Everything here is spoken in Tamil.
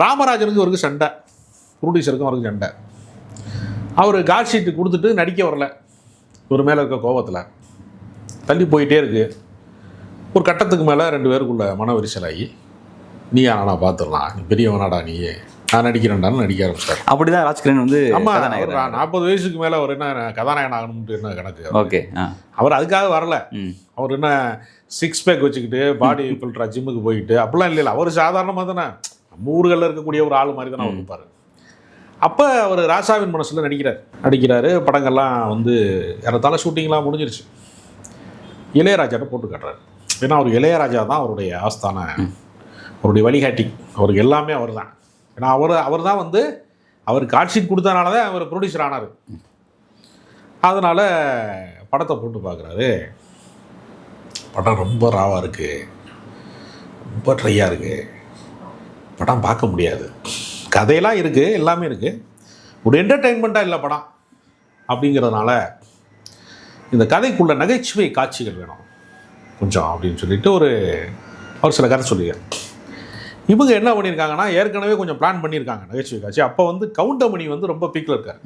ராமராஜனுக்கு அவருக்கு சண்டை, ப்ரொடியூசருக்கும் அவருக்கு சண்டை. அவர் கால் ஷீட்டு கொடுத்துட்டு நடிக்க வரல, ஒரு மேலே இருக்க கோபத்தில் தள்ளி போயிட்டே இருக்கு. ஒரு கட்டத்துக்கு மேலே 2 பேருக்குள்ள மன விரிசலாகி, நீ ஆனா பார்த்துடலாம், நீ பெரியவனாடா, நீ நான் நடிக்கிறேன்டான்னு நடிக்க ஆரம்பிச்சிட்டார். அப்படிதான் ராஜ்கிரண் வந்து ஆமாம், 40 வயசுக்கு மேலே அவர் என்ன கதாநாயகன் ஆகணும்ட்டு என்ன கணக்கு? ஓகே, அவர் அதுக்காக வரல. அவர் என்ன 6 பேக் வச்சுக்கிட்டு பாடி ஃபில்டரா ஜிம்முக்கு போயிட்டு அப்படிலாம் இல்லை. அவர் சாதாரணமாக தானே நம்ம ஊர்களில் இருக்கக்கூடிய ஒரு ஆள் மாதிரி தானே அவர் இருப்பார். அப்போ அவர் ராசாவின் மனசில் நடிக்கிறாரு. படங்கள்லாம் வந்து ஏறத்தாழ ஷூட்டிங்லாம் முடிஞ்சிருச்சு. இளையராஜாட்ட போட்டு காட்டுறாரு. ஏன்னா அவர் இளையராஜா தான் அவருடைய ஆஸ்தான, அவருடைய வழிகாட்டி, அவருக்கு எல்லாமே அவர் தான். ஏன்னா அவர் தான் வந்து அவர் காட்ஷீட் கொடுத்தனால தான் அவர் ப்ரொடியூசர் ஆனார். அதனால் படத்தை போட்டு பார்க்குறாரு. படம் ரொம்ப ராவாக இருக்குது, ரொம்ப ட்ரையாக இருக்குது, படம் பார்க்க முடியாது. கதையெல்லாம் இருக்குது, எல்லாமே இருக்குது, ஒரு என்டர்டெயின்மெண்ட்டாக இல்லை படம். அப்படிங்கிறதுனால இந்த கதைக்குள்ள நகைச்சுவை காட்சிகள் வேணும் கொஞ்சம் அப்படின்னு சொல்லிட்டு அவர் சில கதை சொல்லியிருக்காரு. இவங்க என்ன பண்ணியிருக்காங்கன்னா, ஏற்கனவே கொஞ்சம் பிளான் பண்ணியிருக்காங்க நகைச்சுவை காட்சி. அப்போ வந்து கவுண்டமணி வந்து ரொம்ப பீக்கில் இருக்கார்.